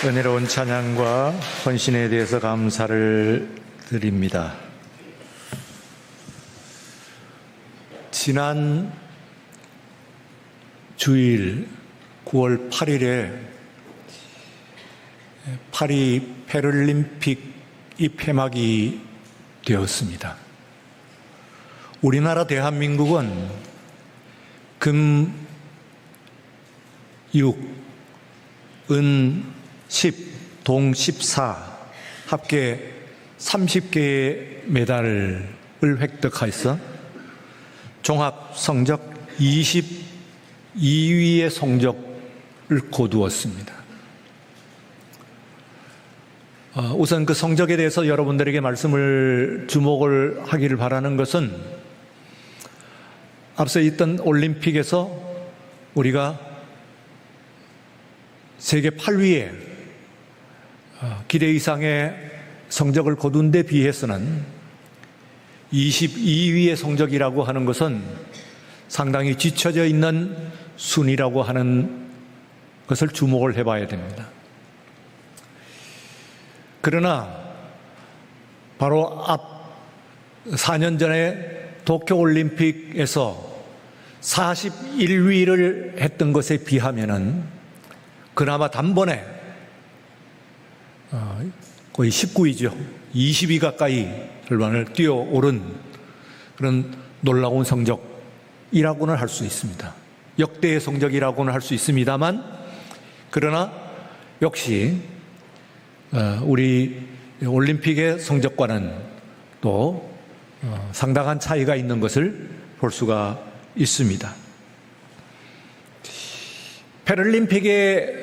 은혜로운 찬양과 헌신에 대해서 감사를 드립니다. 지난 주일 9월 8일에 파리 패럴림픽이 폐막이 되었습니다. 우리나라 대한민국은 금, 6, 은 10, 동 14 합계 30개의 메달을 획득하여서 종합 성적 22위의 성적을 거두었습니다. 우선 그 성적에 대해서 여러분들에게 말씀을 주목을 하기를 바라는 것은 앞서 있던 올림픽에서 우리가 세계 8위에 기대 이상의 성적을 거둔 데 비해서는 22위의 성적이라고 하는 것은 상당히 뒤처져 있는 순위라고 하는 것을 주목을 해봐야 됩니다. 그러나 바로 앞 4년 전에 도쿄올림픽에서 41위를 했던 것에 비하면은 그나마 단번에 거의 19위죠. 20위 가까이 절반을 뛰어오른 그런 놀라운 성적이라고는 할 수 있습니다. 역대의 성적이라고는 할 수 있습니다만, 그러나 역시 우리 올림픽의 성적과는 또 상당한 차이가 있는 것을 볼 수가 있습니다. 패럴림픽의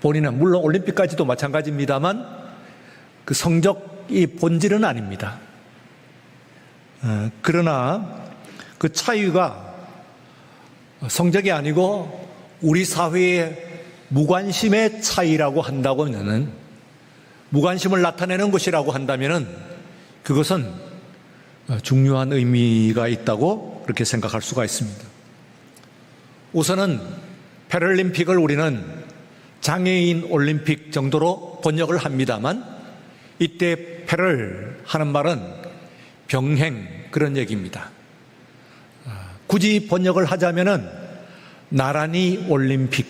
본인은 물론 올림픽까지도 마찬가지입니다만 그 성적이 본질은 아닙니다. 그러나 그 차이가 성적이 아니고 우리 사회의 무관심의 차이라고 한다고는, 무관심을 나타내는 것이라고 한다면 그것은 중요한 의미가 있다고 그렇게 생각할 수가 있습니다. 우선은 패럴림픽을 우리는 장애인 올림픽 정도로 번역을 합니다만, 이때 패럴 하는 말은 병행, 그런 얘기입니다. 굳이 번역을 하자면은 나란히 올림픽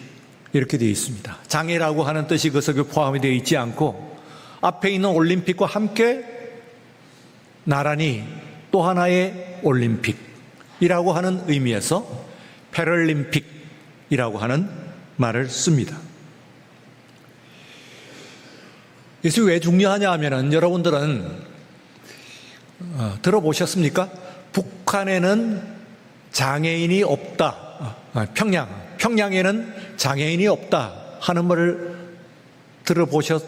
이렇게 되어 있습니다. 장애라고 하는 뜻이 그 속에 포함이 되어 있지 않고 앞에 있는 올림픽과 함께 나란히 또 하나의 올림픽이라고 하는 의미에서 패럴림픽이라고 하는 말을 씁니다. 이것이 왜 중요하냐 하면은 여러분들은 들어보셨습니까? 북한에는 장애인이 없다. 평양에는 장애인이 없다 하는 말을 들어보셨을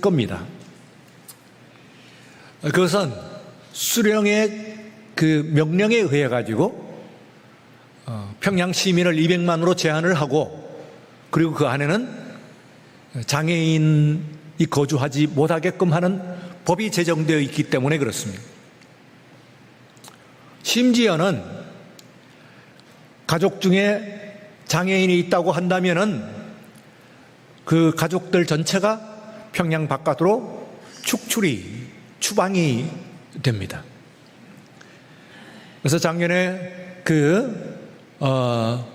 겁니다. 그것은 수령의 그 명령에 의해 가지고 평양 시민을 200만으로 제한을 하고, 그리고 그 안에는 장애인이 거주하지 못하게끔 하는 법이 제정되어 있기 때문에 그렇습니다. 심지어는 가족 중에 장애인이 있다고 한다면은 그 가족들 전체가 평양 바깥으로 추방이 됩니다. 그래서 작년에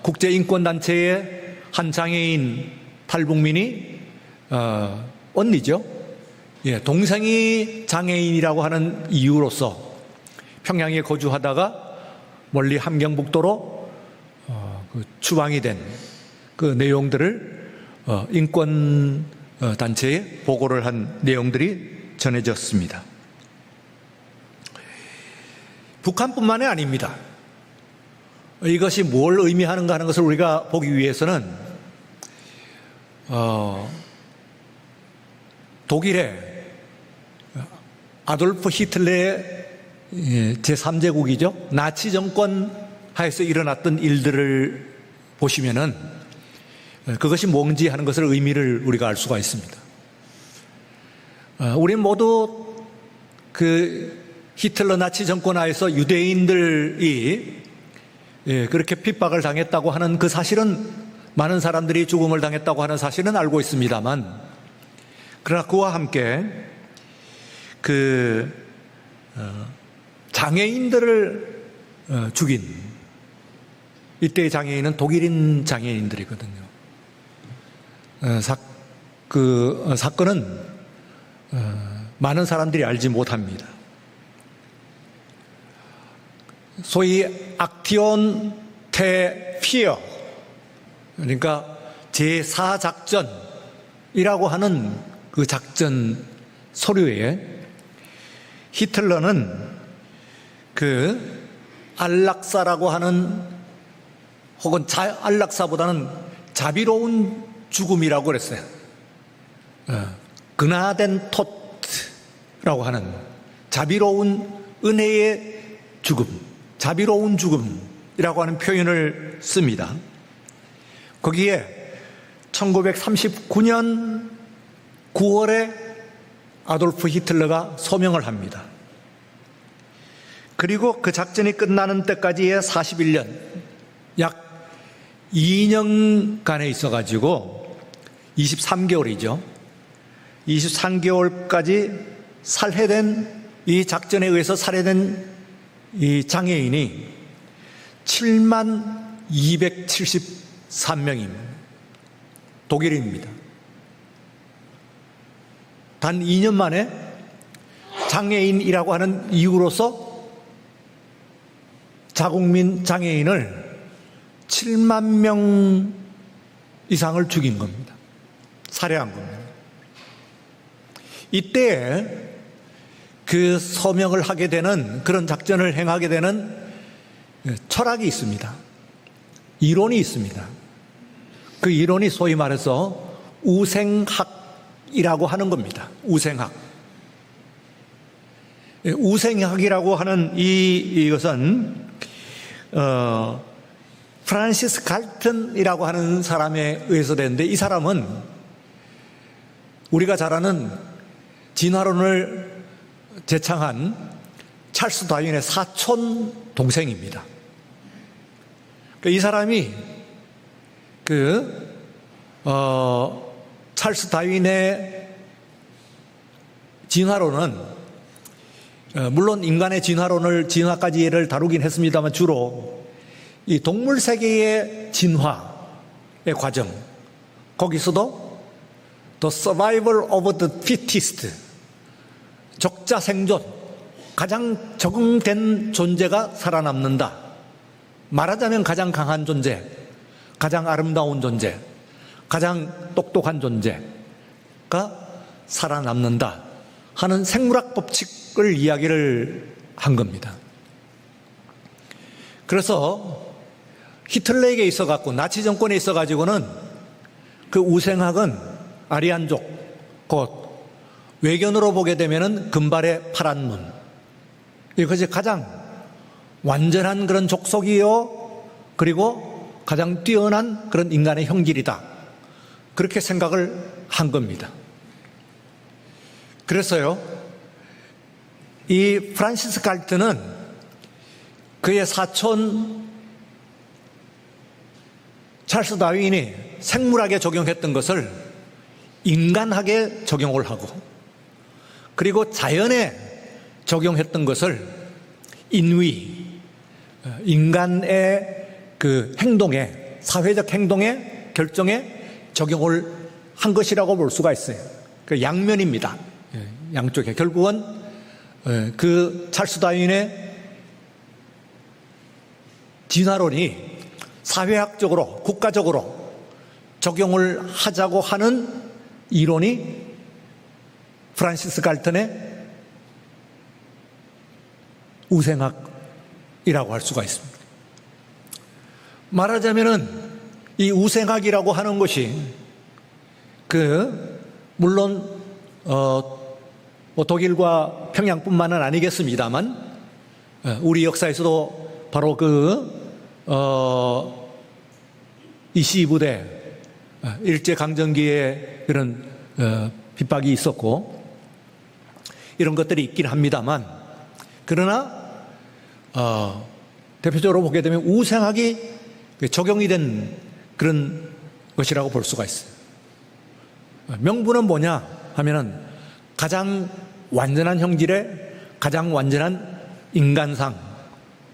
국제인권단체의 한 장애인 탈북민이 언니죠. 동생이 장애인이라고 하는 이유로서 평양에 거주하다가 멀리 함경북도로 추방이 된 그 내용들을 인권단체에 보고를 한 내용들이 전해졌습니다. 북한뿐만이 아닙니다. 이것이 뭘 의미하는가 하는 것을 우리가 보기 위해서는 독일의 아돌프 히틀러의 제3제국이죠. 나치 정권 하에서 일어났던 일들을 보시면은 그것이 뭔지 하는 것을 의미를 우리가 알 수가 있습니다. 우리 모두 그 히틀러 나치 정권 하에서 유대인들이 그렇게 핍박을 당했다고 하는 그 사실은 많은 사람들이 죽음을 당했다고 하는 사실은 알고 있습니다만, 그러나 그와 함께 장애인들을 죽인, 이때의 장애인은 독일인 장애인들이거든요. 사건은 많은 사람들이 알지 못합니다. 소위 악티온 테피어, 그러니까 제4작전이라고 하는 그 작전 서류에 히틀러는 안락사라고 하는, 혹은 안락사보다는 자비로운 죽음이라고 그랬어요. 그나덴 톳라고 하는 자비로운 은혜의 죽음, 자비로운 죽음이라고 하는 표현을 씁니다. 거기에 1939년 9월에 아돌프 히틀러가 서명을 합니다. 그리고 그 작전이 끝나는 때까지의 41년, 약 2년간에 있어가지고 23개월이죠. 23개월까지 살해된, 이 작전에 의해서 살해된 이 장애인이 7만 273명입니다. 독일인입니다. 단 2년 만에 장애인이라고 하는 이유로서 자국민 장애인을 7만 명 이상을 죽인 겁니다. 살해한 겁니다. 이때 그 서명을 하게 되는, 그런 작전을 행하게 되는 철학이 있습니다. 이론이 있습니다. 그 이론이 소위 말해서 우생학이라고 하는 겁니다. 우생학. 우생학이라고 하는 이것은 프란시스 갈튼이라고 하는 사람에 의해서 되는데, 이 사람은 우리가 잘 아는 진화론을 제창한 찰스 다윈의 사촌 동생입니다. 이 사람이 찰스 다윈의 진화론은, 물론 인간의 진화까지를 다루긴 했습니다만, 주로 이 동물 세계의 진화의 과정, 거기서도 The survival of the fittest, 적자 생존, 가장 적응된 존재가 살아남는다. 말하자면 가장 강한 존재, 가장 아름다운 존재, 가장 똑똑한 존재가 살아남는다 하는 생물학 법칙을 이야기를 한 겁니다. 그래서 히틀러에게 있어갖고, 나치 정권에 있어가지고는 그 우생학은 아리안족, 곧 외견으로 보게 되면은 금발의 파란 눈, 이것이 가장 완전한 그런 족속이요, 그리고 가장 뛰어난 그런 인간의 형질이다, 그렇게 생각을 한 겁니다. 그래서요, 이 프란시스 갈튼은 그의 사촌 찰스 다윈이 생물학에 적용했던 것을 인간학에 적용을 하고, 그리고 자연에 적용했던 것을 인위, 인간의 그 행동에, 사회적 행동에, 결정에 적용을 한 것이라고 볼 수가 있어요. 그 양면입니다. 양쪽에. 결국은 그 찰스 다윈의 진화론이 사회학적으로, 국가적으로 적용을 하자고 하는 이론이 프란시스 갈튼의 우생학이라고 할 수가 있습니다. 말하자면은 이 우생학이라고 하는 것이 물론 독일과 평양뿐만은 아니겠습니다만, 우리 역사에서도 바로 이시부대 일제강점기에 그런 핍박이 있었고 이런 것들이 있긴 합니다만, 그러나 대표적으로 보게 되면 우생학이 적용이 된 그런 것이라고 볼 수가 있어요. 명분은 뭐냐 하면은 가장 완전한 형질의 가장 완전한 인간상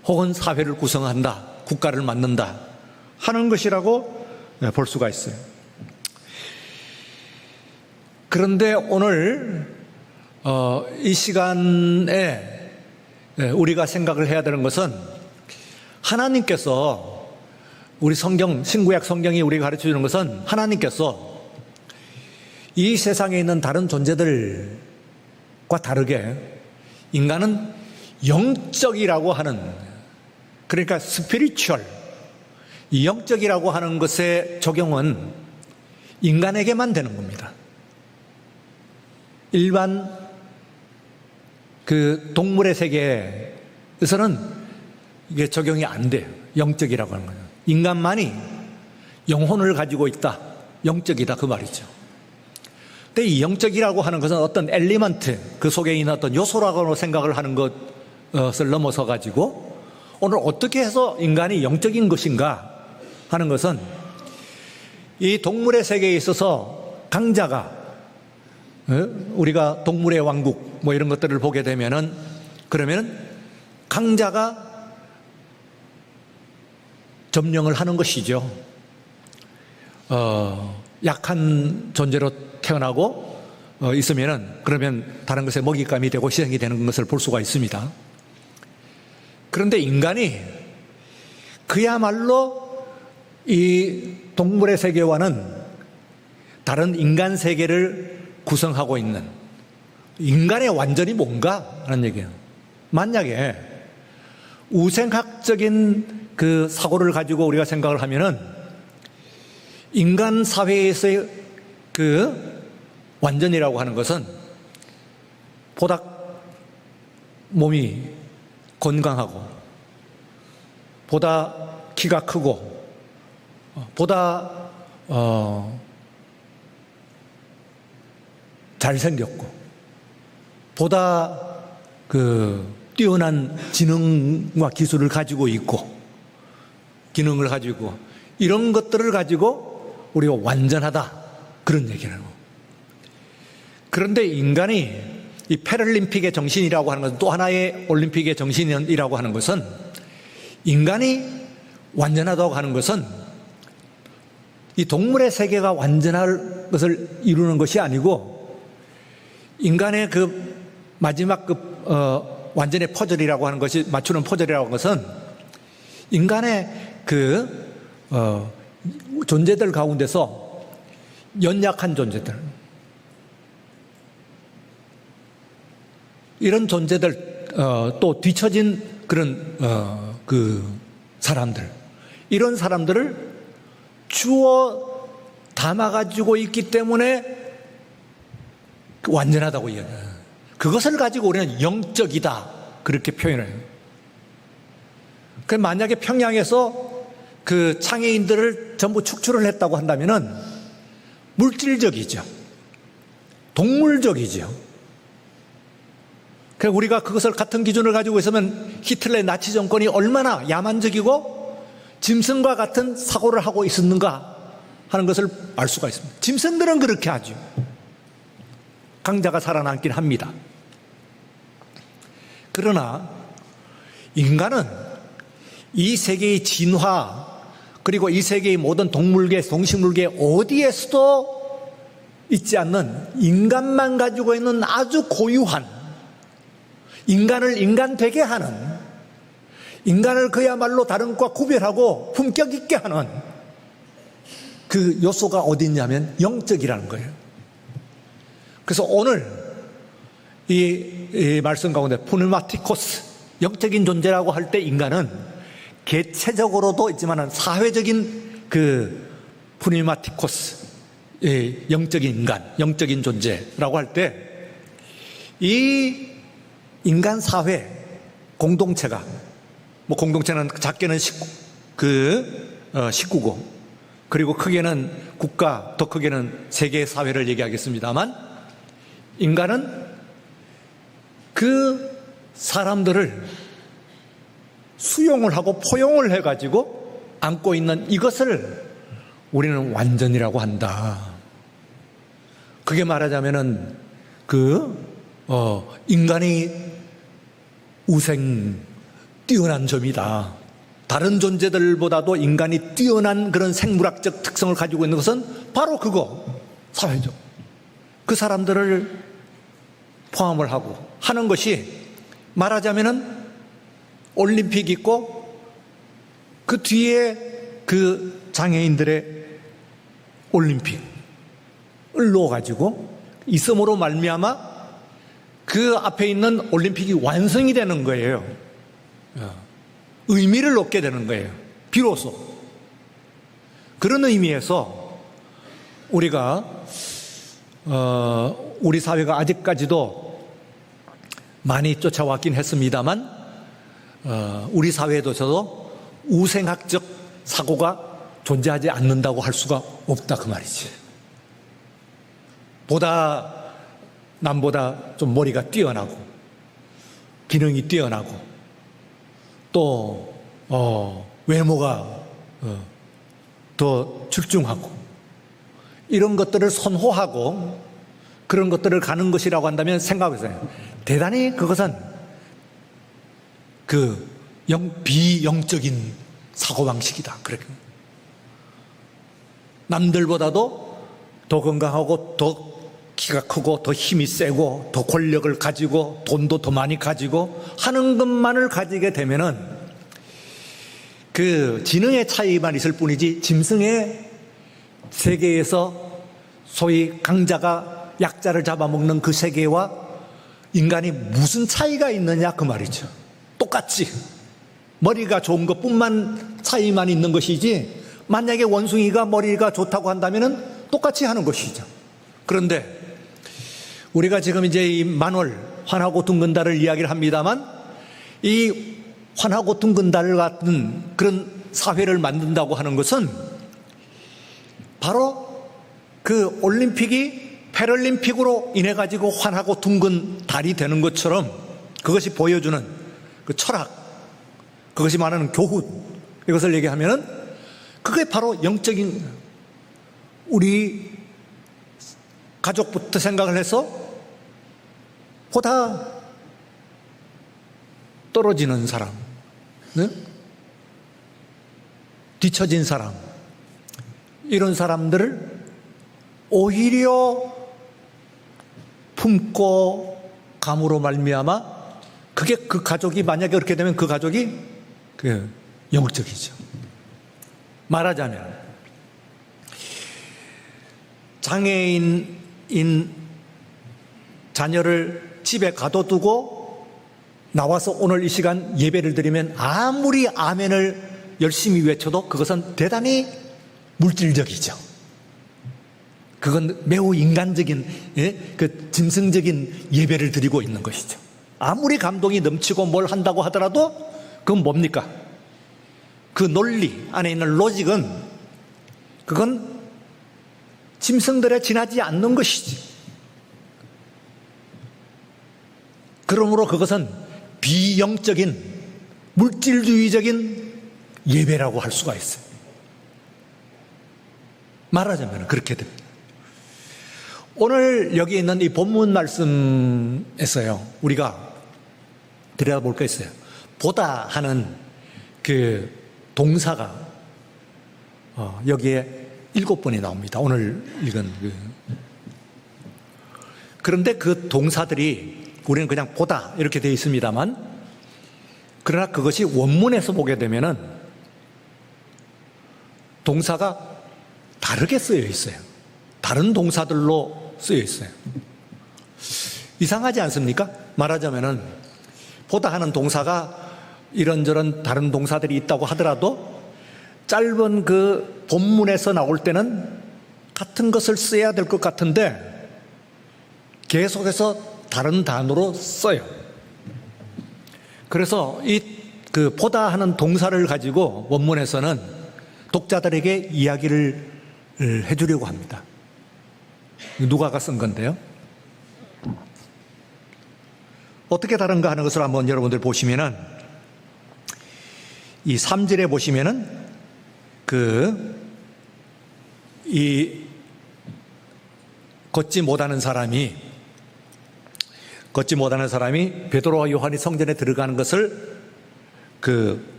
혹은 사회를 구성한다, 국가를 만든다 하는 것이라고 볼 수가 있어요. 그런데 오늘 이 시간에 우리가 생각을 해야 되는 것은 하나님께서 우리 성경, 신구약 성경이 우리가 가르쳐 주는 것은 하나님께서 이 세상에 있는 다른 존재들과 다르게 인간은 영적이라고 하는, 그러니까 스피리추얼, 이 영적이라고 하는 것의 적용은 인간에게만 되는 겁니다. 일반 그 동물의 세계에서는 이게 적용이 안 돼요. 영적이라고 하는 거는. 인간만이 영혼을 가지고 있다, 영적이다 그 말이죠. 근데 이 영적이라고 하는 것은 어떤 엘리먼트, 그 속에 있는 어떤 요소라고 생각을 하는 것을 넘어서 가지고 오늘 어떻게 해서 인간이 영적인 것인가 하는 것은 이 동물의 세계에 있어서 강자가, 우리가 동물의 왕국 뭐 이런 것들을 보게 되면은 그러면 강자가 점령을 하는 것이죠. 약한 존재로 태어나고 있으면은 그러면 다른 것에 먹잇감이 되고 희생이 되는 것을 볼 수가 있습니다. 그런데 인간이 그야말로 이 동물의 세계와는 다른 인간 세계를 구성하고 있는, 인간의 완전히 뭔가 하는 얘기예요. 만약에 우생학적인 그 사고를 가지고 우리가 생각을 하면은 인간 사회에서의 그 완전이라고 하는 것은 보다 몸이 건강하고, 보다 키가 크고, 보다 잘생겼고, 보다 그 뛰어난 지능과 기술을 가지고 있고, 기능을 가지고, 이런 것들을 가지고 우리가 완전하다 그런 얘기라고. 그런데 인간이 이 패럴림픽의 정신이라고 하는 것은, 또 하나의 올림픽의 정신이라고 하는 것은, 인간이 완전하다고 하는 것은 이 동물의 세계가 완전할 것을 이루는 것이 아니고, 인간의 그 마지막 그 완전의 퍼즐이라고 하는 것이, 맞추는 퍼즐이라고 하는 것은 인간의 그 존재들 가운데서 연약한 존재들, 이런 존재들, 또 뒤처진 그런 그 사람들, 이런 사람들을 주워 담아가지고 있기 때문에 완전하다고 이야기해요. 그것을 가지고 우리는 영적이다 그렇게 표현해요. 그 만약에 평양에서 그 장애인들을 전부 축출을 했다고 한다면은 물질적이죠, 동물적이죠. 그 우리가 그것을 같은 기준을 가지고 있으면 히틀러의 나치 정권이 얼마나 야만적이고 짐승과 같은 사고를 하고 있었는가 하는 것을 알 수가 있습니다. 짐승들은 그렇게 하죠. 강자가 살아남긴 합니다. 그러나 인간은 이 세계의 진화, 그리고 이 세계의 모든 동물계, 동식물계 어디에서도 있지 않는, 인간만 가지고 있는 아주 고유한, 인간을 인간 되게 하는, 인간을 그야말로 다른 것과 구별하고 품격 있게 하는 그 요소가 어디 있냐면 영적이라는 거예요. 그래서 오늘 이 말씀 가운데 푸뉴마티코스, 영적인 존재라고 할 때 인간은 개체적으로도 있지만 사회적인 그 푸뉴마티코스, 영적인 인간, 영적인 존재라고 할 때 이 인간 사회 공동체가, 뭐 공동체는 작게는 식구고, 그리고 크게는 국가, 더 크게는 세계 사회를 얘기하겠습니다만, 인간은 그 사람들을 수용을 하고 포용을 해가지고 안고 있는 이것을 우리는 완전이라고 한다. 그게 말하자면은 인간이 우생 뛰어난 점이다. 다른 존재들보다도 인간이 뛰어난 그런 생물학적 특성을 가지고 있는 것은 바로 그거, 사회적. 그 사람들을 포함을 하고 하는 것이 말하자면은 올림픽 있고 그 뒤에 그 장애인들의 올림픽을 넣어가지고 있음으로 말미암아 그 앞에 있는 올림픽이 완성이 되는 거예요. 의미를 얻게 되는 거예요. 비로소. 그런 의미에서 우리가 우리 사회가 아직까지도 많이 쫓아왔긴 했습니다만 우리 사회에서도 우생학적 사고가 존재하지 않는다고 할 수가 없다 그 말이지. 남보다 좀 머리가 뛰어나고 기능이 뛰어나고 또 외모가 더 출중하고 이런 것들을 선호하고 그런 것들을 가는 것이라고 한다면 생각해보세요. 대단히 그것은 비영적인 사고방식이다. 그렇게 남들보다도 더 건강하고 더 키가 크고 더 힘이 세고 더 권력을 가지고 돈도 더 많이 가지고 하는 것만을 가지게 되면은 그 지능의 차이만 있을 뿐이지 짐승의 세계에서 소위 강자가 약자를 잡아먹는 그 세계와 인간이 무슨 차이가 있느냐 그 말이죠. 똑같지. 머리가 좋은 것뿐만 차이만 있는 것이지 만약에 원숭이가 머리가 좋다고 한다면은 똑같이 하는 것이죠. 그런데 우리가 지금 이제 이 만월 환하고 둥근 달을 이야기를 합니다만 이 환하고 둥근 달 같은 그런 사회를 만든다고 하는 것은 바로 그 올림픽이 패럴림픽으로 인해 가지고 환하고 둥근 달이 되는 것처럼 그것이 보여주는 그 철학, 그것이 말하는 교훈, 이것을 얘기하면은 그게 바로 영적인 우리 가족부터 생각을 해서 보다 떨어지는 사람, 네? 뒤처진 사람, 이런 사람들을 오히려 품고 감으로 말미암아 그게 그 가족이 만약에 그렇게 되면 그 가족이 영적이죠. 말하자면 장애인인 자녀를 집에 가둬두고 나와서 오늘 이 시간 예배를 드리면 아무리 아멘을 열심히 외쳐도 그것은 대단히 물질적이죠. 그건 매우 인간적인, 그 짐승적인 예배를 드리고 있는 것이죠. 아무리 감동이 넘치고 뭘 한다고 하더라도 그건 뭡니까? 그 논리 안에 있는 로직은 그건 짐승들에 지나지 않는 것이지. 그러므로 그것은 비영적인 물질주의적인 예배라고 할 수가 있어요. 말하자면 그렇게 됩니다. 오늘 여기 있는 이 본문 말씀에서요, 우리가 들여다볼 게 있어요. 보다 하는 그 동사가 여기에 7번이 나옵니다. 오늘 읽은 그런데 그 동사들이 우리는 그냥 보다 이렇게 되어 있습니다만, 그러나 그것이 원문에서 보게 되면은 동사가 다르게 쓰여 있어요. 다른 동사들로 쓰여 있어요. 이상하지 않습니까? 말하자면은 보다 하는 동사가 이런저런 다른 동사들이 있다고 하더라도 짧은 그 본문에서 나올 때는 같은 것을 써야 될 것 같은데 계속해서 다른 단어로 써요. 그래서 그 보다 하는 동사를 가지고 원문에서는 독자들에게 이야기를 해주려고 합니다. 누가가 쓴 건데요. 어떻게 다른가 하는 것을 한번 여러분들 보시면은 이 3절에 보시면은 그 이 걷지 못하는 사람이 베드로와 요한이 성전에 들어가는 것을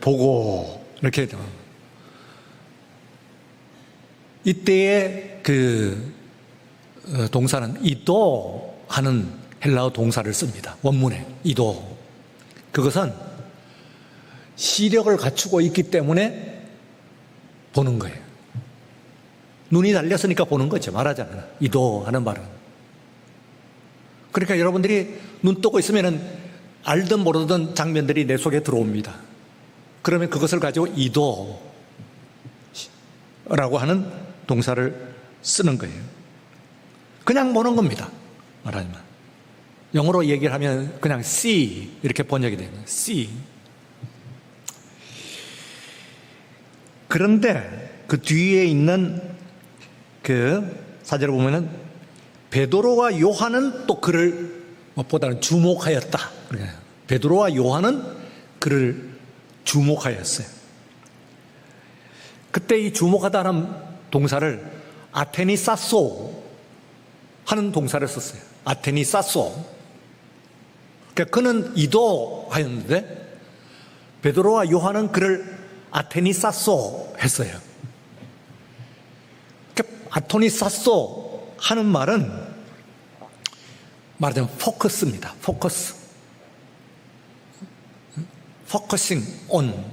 보고 이렇게 이때의 동사는 이도 하는 헬라어 동사를 씁니다. 원문에 이도. 그것은 시력을 갖추고 있기 때문에 보는 거예요. 눈이 달렸으니까 보는 거죠. 말하자면 이도 하는 말은. 그러니까 여러분들이 눈 뜨고 있으면 알든 모르든 장면들이 내 속에 들어옵니다. 그러면 그것을 가지고 이도라고 하는 동사를 쓰는 거예요. 그냥 보는 겁니다. 말하자면. 영어로 얘기를 하면 그냥 see 이렇게 번역이 되는 거예요. see. 그런데 그 뒤에 있는 사절을 보면은 베드로와 요한은 또 그를 무엇보다는 주목하였다. 베드로와 요한은 그를 주목하였어요. 그때 이 주목하다는 동사를 아테니사소 하는 동사를 썼어요. 아테니사소. 그러니까 그는 이도하였는데 베드로와 요한은 그를 아테니사소 했어요. 아토니사소 하는 말은 말하자면 포커스입니다. 포커싱 온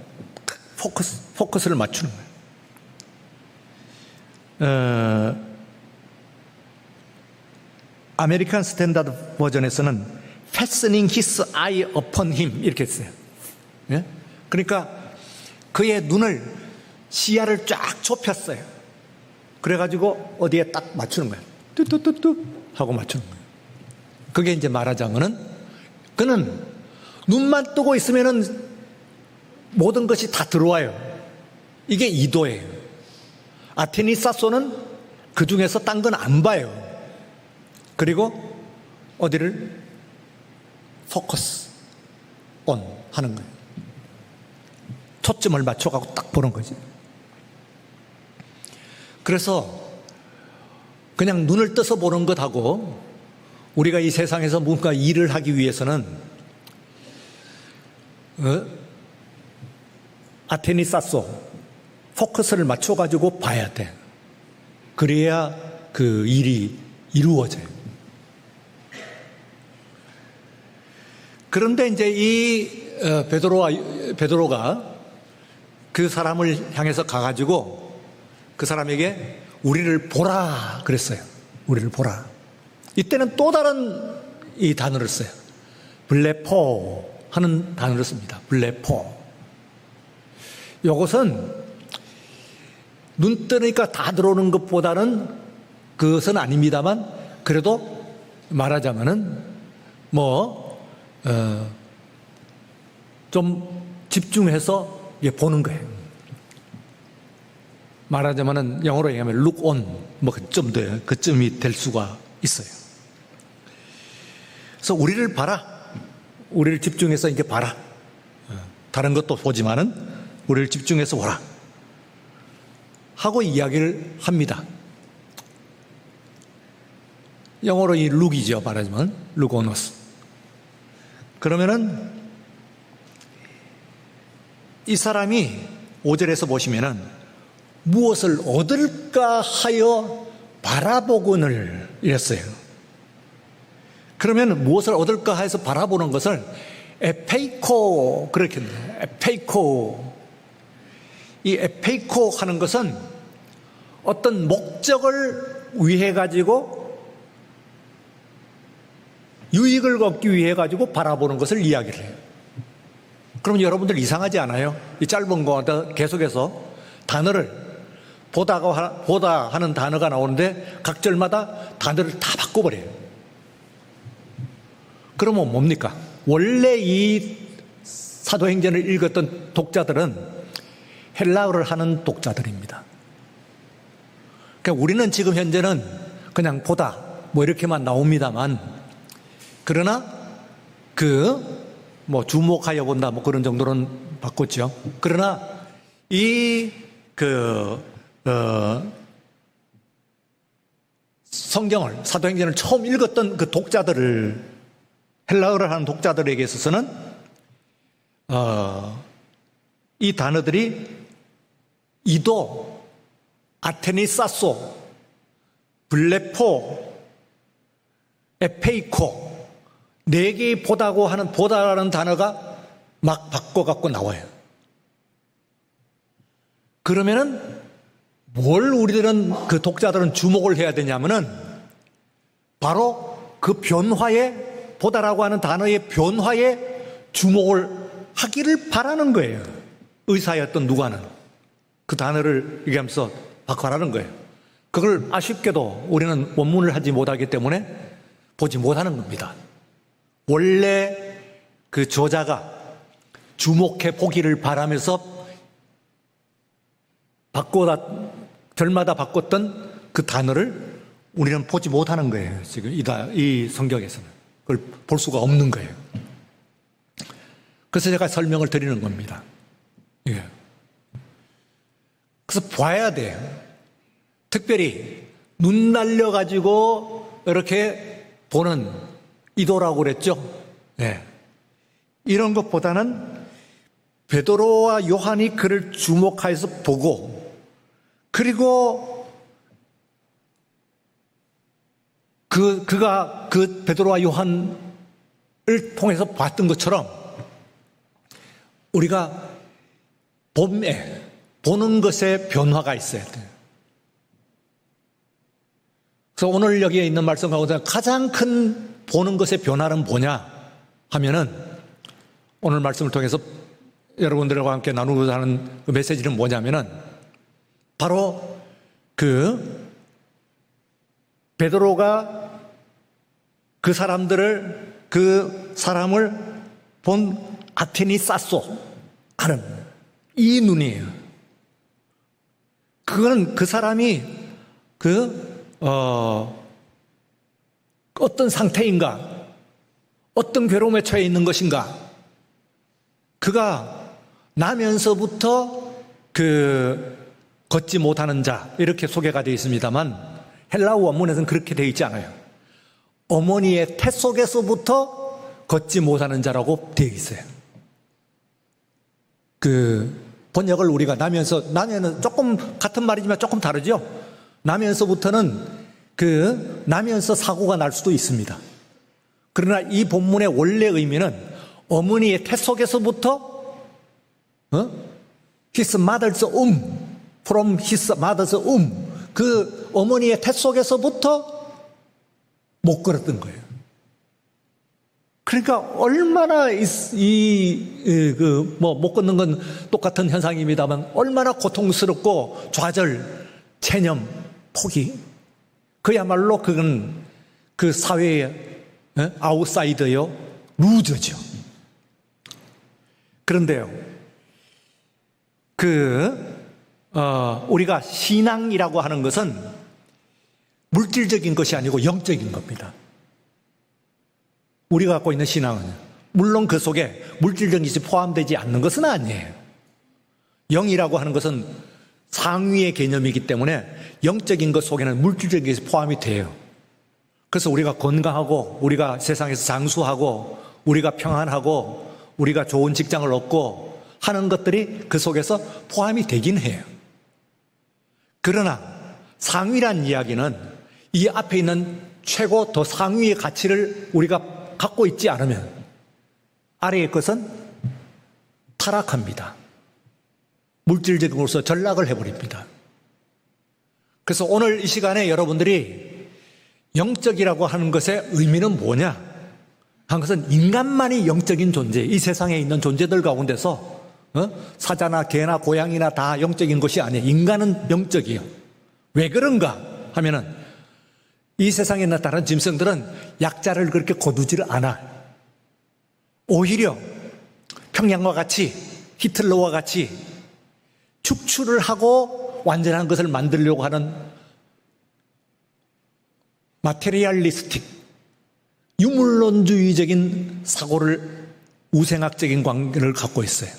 포커스를 맞추는 거예요. 아메리칸 스탠다드 버전에서는 fastening his eye upon him 이렇게 했어요. 예? 그러니까 그의 눈을 시야를 쫙 좁혔어요. 그래가지고 어디에 딱 맞추는 거예요. 뚜뚜뚜뚜 하고 맞추는 거예요. 그게 이제 말하자면은 그는 눈만 뜨고 있으면은 모든 것이 다 들어와요. 이게 이도예요. 아테니사소는 그 중에서 딴 건 안 봐요. 그리고 어디를 포커스 온 하는 거예요. 초점을 맞춰가고 딱 보는 거지. 그래서 그냥 눈을 떠서 보는 것하고 우리가 이 세상에서 뭔가 일을 하기 위해서는 아테니사소 포커스를 맞춰가지고 봐야 돼. 그래야 그 일이 이루어져요. 그런데 이제 이 베드로가 그 사람을 향해서 가가지고 그 사람에게 우리를 보라 그랬어요. 우리를 보라. 이때는 또 다른 이 단어를 써요. 블레포 하는 단어를 씁니다. 블레포. 이것은 눈 뜨니까 다 들어오는 것보다는 그것은 아닙니다만 그래도 말하자면은 좀 집중해서 보는 거예요. 말하자면은 영어로 얘기하면 look on 그쯤이 될 수가 있어요. 그래서 우리를 봐라. 우리를 집중해서 이제 봐라. 다른 것도 보지만은 우리를 집중해서 보라. 하고 이야기를 합니다. 영어로 이 look이죠. 말하자면 look on us. 그러면은 이 사람이 5절에서 보시면은 무엇을 얻을까 하여 바라보거늘 이랬어요. 그러면 무엇을 얻을까 해서 바라보는 것을 에페이코 그렇게 해요. 에페이코. 이 에페이코 하는 것은 어떤 목적을 위해 가지고 유익을 얻기 위해 가지고 바라보는 것을 이야기를 해요. 그럼 여러분들 이상하지 않아요? 이 짧은 거마다 계속해서 단어를 보다 하는 단어가 나오는데 각 절마다 단어를 다 바꿔버려요. 그러면 뭡니까? 원래 이 사도행전을 읽었던 독자들은 헬라어를 하는 독자들입니다. 그러니까 우리는 지금 현재는 그냥 보다 이렇게만 나옵니다만 그러나 주목하여 본다 그런 정도는 바꿨죠. 그러나 성경을, 사도행전을 처음 읽었던 그 독자들을, 헬라어를 하는 독자들에게 있어서는 이 단어들이 이도, 아테니사소, 블레포, 에페이코, 네 개의 보다고 하는 보다라는 단어가 막 바꿔갖고 나와요. 그러면은 뭘 우리들은, 그 독자들은 주목을 해야 되냐면은 바로 그 변화에, 보다라고 하는 단어의 변화에 주목을 하기를 바라는 거예요. 의사였던 누가는 그 단어를 얘기하면서 바꿔라는 거예요. 그걸 아쉽게도 우리는 원문을 하지 못하기 때문에 보지 못하는 겁니다. 원래 그 저자가 주목해 보기를 바라면서 절마다 바꿨던 그 단어를 우리는 보지 못하는 거예요. 지금 이 성경에서는 그걸 볼 수가 없는 거예요. 그래서 제가 설명을 드리는 겁니다. 예. 그래서 봐야 돼요. 특별히 눈 날려가지고 이렇게 보는 이도라고 그랬죠. 예. 이런 것보다는 베드로와 요한이 그를 주목하여서 보고, 그리고 그가 그 베드로와 요한을 통해서 봤던 것처럼 우리가 보는 것에 변화가 있어야 돼요. 그래서 오늘 여기에 있는 말씀 가운데 가장 큰 보는 것의 변화는 뭐냐 하면은, 오늘 말씀을 통해서 여러분들과 함께 나누고자 하는 그 메시지는 뭐냐면은 바로 그 베드로가 그 사람을 본 아테니사소 하는 이 눈이에요. 그거는 그 사람이 어떤 상태인가, 어떤 괴로움에 처해 있는 것인가, 그가 나면서부터 걷지 못하는 자, 이렇게 소개가 되어 있습니다만 헬라어 원문에서는 그렇게 되어 있지 않아요. 어머니의 태 속에서부터 걷지 못하는 자라고 되어 있어요. 그 번역을 우리가 나면은 조금 같은 말이지만 조금 다르죠. 나면서부터는 나면서 사고가 날 수도 있습니다. 그러나 이 본문의 원래 의미는 어머니의 태 속에서부터 his mother's womb, from his mother's womb, 그 어머니의 태 속에서부터 못 걸었던 거예요. 그러니까 얼마나 못 걷는 건 똑같은 현상입니다만 얼마나 고통스럽고 좌절, 체념, 포기, 그야말로 그건 그 사회의 아웃사이더요, 루저죠. 그런데요, 우리가 신앙이라고 하는 것은 물질적인 것이 아니고 영적인 겁니다. 우리가 갖고 있는 신앙은 물론 그 속에 물질적인 것이 포함되지 않는 것은 아니에요. 영이라고 하는 것은 상위의 개념이기 때문에 영적인 것 속에는 물질적인 것이 포함이 돼요. 그래서 우리가 건강하고, 우리가 세상에서 장수하고, 우리가 평안하고, 우리가 좋은 직장을 얻고 하는 것들이 그 속에서 포함이 되긴 해요. 그러나 상위란 이야기는 이 앞에 있는 최고 더 상위의 가치를 우리가 갖고 있지 않으면 아래의 것은 타락합니다. 물질적인 것으로 전락을 해버립니다. 그래서 오늘 이 시간에 여러분들이 영적이라고 하는 것의 의미는 뭐냐 한 것은, 인간만이 영적인 존재, 이 세상에 있는 존재들 가운데서 사자나 개나 고양이나 다 영적인 것이 아니에요. 인간은 영적이에요. 왜 그런가 하면은 이 세상에 있는 다른 짐승들은 약자를 그렇게 거두지를 않아. 오히려 평양과 같이, 히틀러와 같이 축출을 하고 완전한 것을 만들려고 하는 마테리얼리스틱, 유물론주의적인 사고를, 우생학적인 관계를 갖고 있어요.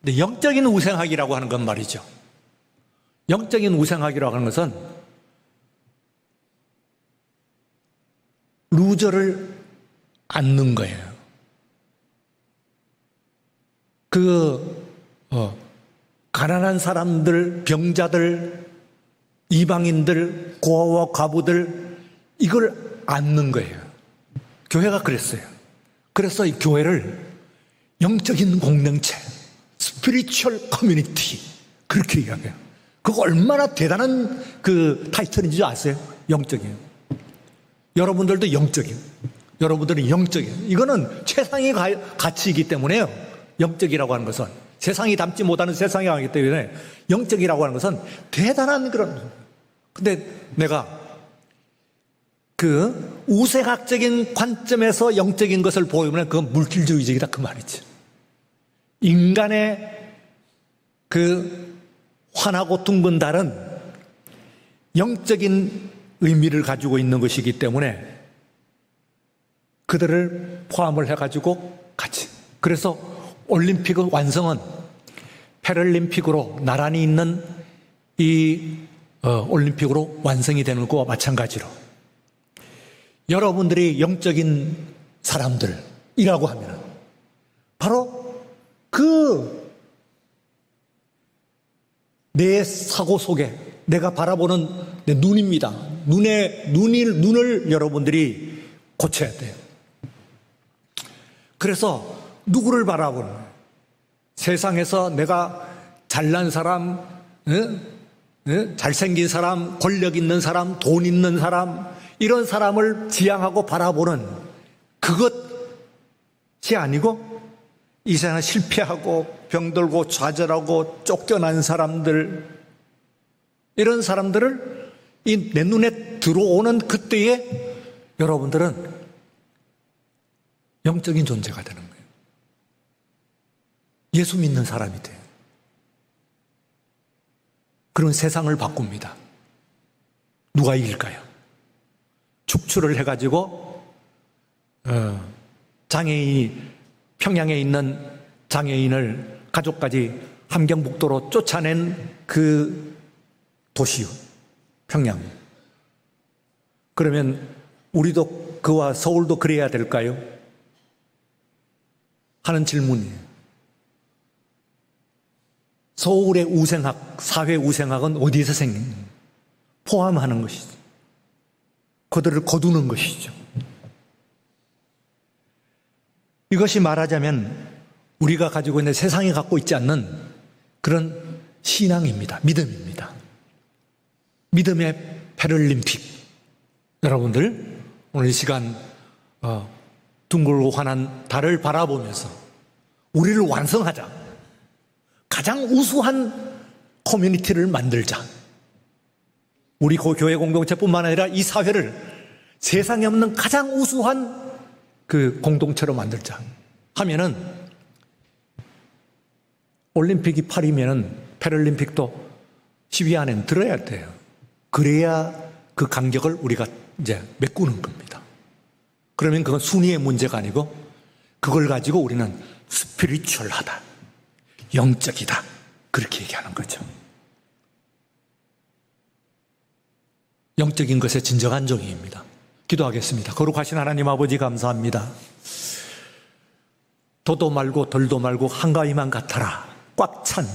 근데 영적인 우생학이라고 하는 건 말이죠, 영적인 우생학이라고 하는 것은 루저를 앉는 거예요. 가난한 사람들, 병자들, 이방인들, 고아와 과부들, 이걸 앉는 거예요. 교회가 그랬어요. 그래서 이 교회를 영적인 공동체, 스피리추얼 커뮤니티, 그렇게 이야기해요. 그거 얼마나 대단한 그 타이틀인지 아세요? 영적이에요. 여러분들도 영적이에요. 여러분들은 영적이에요. 이거는 최상의 가치이기 때문에요. 영적이라고 하는 것은 세상이 담지 못하는 세상이 하기 때문에 영적이라고 하는 것은 대단한 그런. 근데 내가 그 우세학적인 관점에서 영적인 것을 보이면 그건 물질주의적이다 그 말이지. 인간의 그 환하고 둥근 달은 영적인 의미를 가지고 있는 것이기 때문에 그들을 포함을 해가지고 같이. 그래서 올림픽의 완성은 패럴림픽으로 나란히 있는 이 올림픽으로 완성이 되는 것과 마찬가지로 여러분들이 영적인 사람들이라고 하면 바로 그 내 사고 속에 내가 바라보는 내 눈입니다. 눈을 여러분들이 고쳐야 돼요. 그래서 누구를 바라보는 거예요? 세상에서 내가 잘난 사람, 잘생긴 사람, 권력 있는 사람, 돈 있는 사람, 이런 사람을 지향하고 바라보는 그것이 아니고 이 세상에 실패하고 병들고 좌절하고 쫓겨난 사람들, 이런 사람들을 이 내 눈에 들어오는 그때에 여러분들은 영적인 존재가 되는 거예요. 예수 믿는 사람이 돼요. 그런 세상을 바꿉니다. 누가 이길까요? 축출을 해가지고 장애인이 평양에 있는 장애인을 가족까지 함경북도로 쫓아낸 그 도시요, 평양. 그러면 우리도 그와 서울도 그래야 될까요? 하는 질문이에요. 서울의 우생학, 사회 우생학은 어디에서 생긴? 포함하는 것이죠. 그들을 거두는 것이죠. 이것이 말하자면 우리가 가지고 있는 세상이 갖고 있지 않는 그런 신앙입니다. 믿음입니다. 믿음의 패럴림픽. 여러분들 오늘 이 시간 둥글고 환한 달을 바라보면서 우리를 완성하자. 가장 우수한 커뮤니티를 만들자. 우리 교회 공동체뿐만 아니라 이 사회를 세상에 없는 가장 우수한 그 공동체로 만들자 하면은 올림픽이 8이면은 패럴림픽도 10위 안에는 들어야 돼요. 그래야 그 간격을 우리가 이제 메꾸는 겁니다. 그러면 그건 순위의 문제가 아니고 그걸 가지고 우리는 스피리추얼하다, 영적이다, 그렇게 얘기하는 거죠. 영적인 것의 진정한 정의입니다. 기도하겠습니다. 거룩하신 하나님 아버지 감사합니다. 도도 말고 덜도 말고 한가위만 같아라. 꽉 찬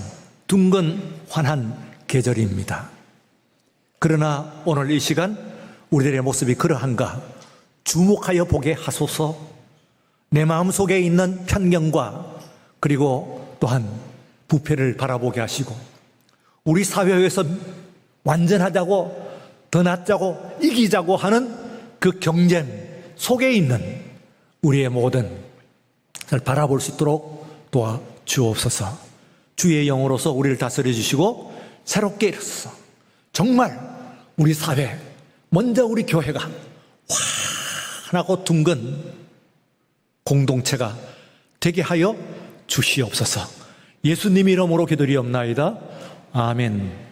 둥근 환한 계절입니다. 그러나 오늘 이 시간 우리들의 모습이 그러한가 주목하여 보게 하소서. 내 마음속에 있는 편견과 그리고 또한 부패를 바라보게 하시고 우리 사회에서 완전하자고 더 낫자고 이기자고 하는 그 경쟁 속에 있는 우리의 모든 것을 바라볼 수 있도록 도와주옵소서. 주의 영으로서 우리를 다스려 주시고 새롭게 일어서서 정말 우리 사회, 먼저 우리 교회가 환하고 둥근 공동체가 되게 하여 주시옵소서. 예수님 이름으로 기도리옵나이다. 아멘.